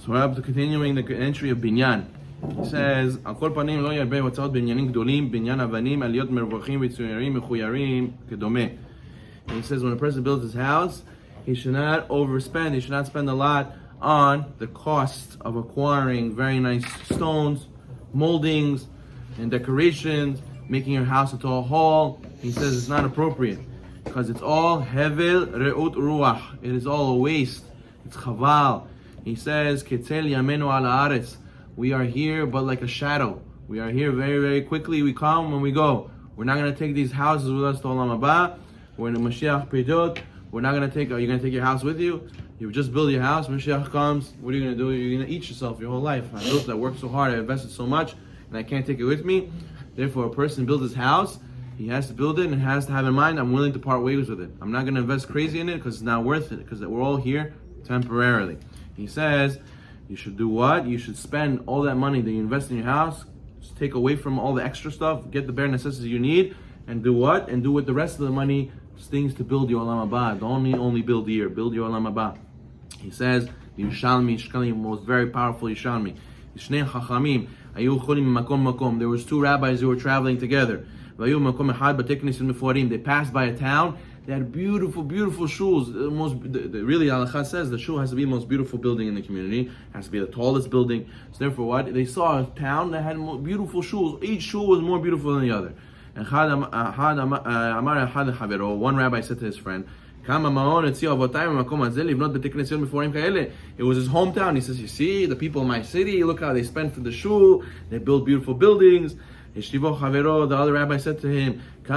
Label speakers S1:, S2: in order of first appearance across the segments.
S1: So we're up to continuing the entry of binyan. He says, "Al kol panim lo yarbe hotzot binyanim gdolim, binyan avanim, aliyot mervochim v'tzuyarim mechuyarim kedomeh." And he says, when a person builds his house, he should not overspend. He should not spend a lot on the cost of acquiring very nice stones, moldings, and decorations, making your house into a hall. He says it's not appropriate because it's all hevel re'ut ruach. It is all a waste. It's chaval. He says, "Ketzel yamenu ala haaretz." We are here, but like a shadow. We are here very, very quickly. We come when we go. We're not going to take these houses with us to Olam Haba. We're in the Mashiach Pidot. We're not going to take. Are you going to take your house with you? You just build your house. Mashiach comes. What are you going to do? You're going to eat yourself your whole life. I built that. I worked so hard. I invested so much, and I can't take it with me. Therefore, a person builds his house. He has to build it and has to have in mind, I'm willing to part ways with it. I'm not going to invest crazy in it because it's not worth it, because we're all here temporarily. He says, you should do what? You should spend all that money that you invest in your house, just take away from all the extra stuff, get the bare necessities you need, and do what? And do with the rest of the money, things to build your Olam Haba. Don't only build here, build your Olam Haba. He says, Yushalmi, Shkalim, most very powerful Yushalmi. Shnei Chachamim, Ayu Cholim Makom Makom. There was two rabbis who were traveling together. They passed by a town. They had beautiful, beautiful shuls. Really, Halakha says the shul has to be the most beautiful building in the community. It has to be the tallest building. So therefore, what? They saw a town that had beautiful shuls. Each shul was more beautiful than the other. And one rabbi said to his friend, it was his hometown. He says, you see, the people in my city, look how they spend for the shul. They build beautiful buildings. The other rabbi said to him, you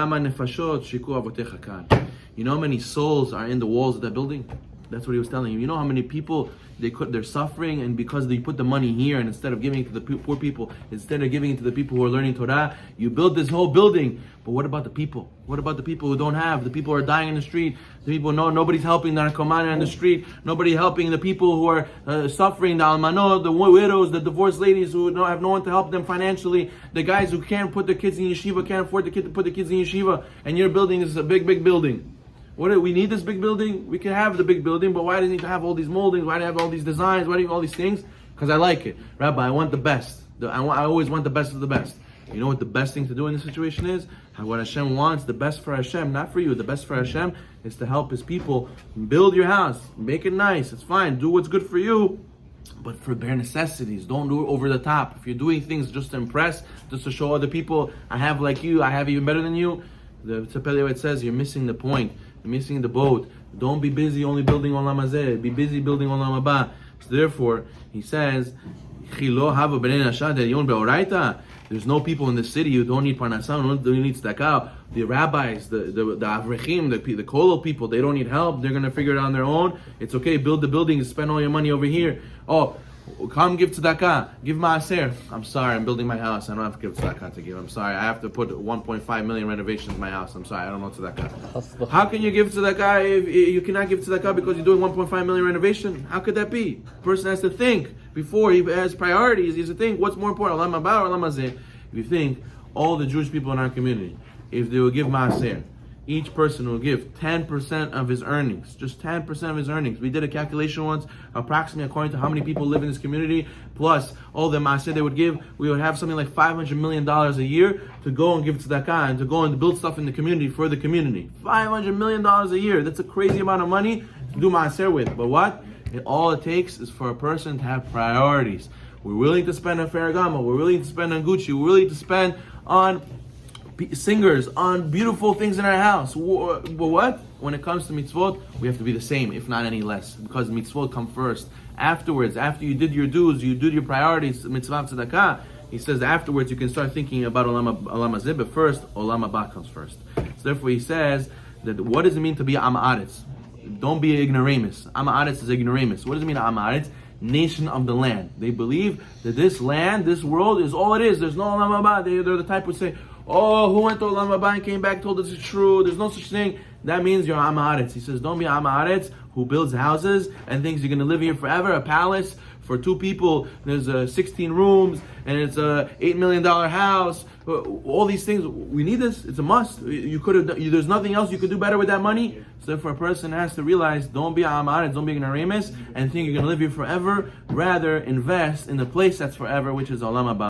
S1: know how many souls are in the walls of that building? That's what he was telling him. You know how many people they're suffering, and because they put the money here, and instead of giving it to the poor people, instead of giving it to the people who are learning Torah, you build this whole building. But what about the people? What about the people who don't have? The people who are dying in the street. The people nobody's helping the narcoman in the street. Nobody helping the people who are suffering. The almanot, the widows, the divorced ladies who have no one to help them financially. The guys who can't put their kids in yeshiva, can't afford to put the kids in yeshiva. And your building is a big, big building. What do we need this big building? We can have the big building, but why does it need to have all these moldings? Why do I have all these designs? Why do you have all these things? Because I like it. Rabbi, I want the best. I always want the best of the best. You know what the best thing to do in this situation is? What Hashem wants, the best for Hashem, not for you. The best for Hashem is to help His people build your house, make it nice. It's fine. Do what's good for you, but for bare necessities. Don't do it over the top. If you're doing things just to impress, just to show other people, I have like you, I have even better than you, the Pele it says you're missing the point. You're missing the boat. Don't be busy only building Olam Hazeh. Be busy building Olam Haba. So therefore, he says, there's no people in the city who don't need parnasah, who don't need tzedakah. The rabbis, the avrechim, the kollel people, they don't need help. They're going to figure it out on their own. It's okay, build the building and spend all your money over here. Oh, come give tzedakah, give maaser. I'm sorry, I'm building my house. I don't have to give tzedakah to give. I'm sorry, I have to put 1.5 million renovations in my house. I'm sorry, I don't know tzedakah. How can you give tzedakah if you cannot give tzedakah because you're doing 1.5 million renovation? How could that be? A person has to think before he has priorities. He has to think, what's more important, Olam Haba or Olam Hazeh? If you think, all the Jewish people in our community, if they will give maaser, each person will give 10% of his earnings, just 10% of his earnings. We did a calculation once, approximately according to how many people live in this community, plus all the maaser they would give, we would have something like $500 million a year to go and give tzedakah and to go and build stuff in the community for the community. $500 million a year. That's a crazy amount of money to do maaser with. But what? All it takes is for a person to have priorities. We're willing to spend on Ferragamo, we're willing to spend on Gucci, we're willing to spend on singers, on beautiful things in our house. But what? When it comes to mitzvot, we have to be the same, if not any less, because mitzvot come first. Afterwards, after you did your dues, you did your priorities, mitzvah tzedakah, he says afterwards you can start thinking about Olam Hazeh, but first, Olam Haba comes first. So therefore he says that what does it mean to be Am Haaretz? Don't be ignoramus. Am Haaretz is ignoramus. What does it mean Am Haaretz? Nation of the land. They believe that this land, this world is all it is. There's no Olam Haba. They're the type who say, Oh, who went to Olam Haba and came back, told us it's true. There's no such thing. That means you're Am Haaretz. He says, don't be Am Haaretz who builds houses and thinks you're going to live here forever. A palace for 2 people. There's 16 rooms and it's a $8 million house. All these things. We need this. It's a must. You could have. There's nothing else you could do better with that money. So therefore, a person has to realize, don't be Am Haaretz, don't be an Aramis, and think you're going to live here forever. Rather, invest in the place that's forever, which is Olam Haba.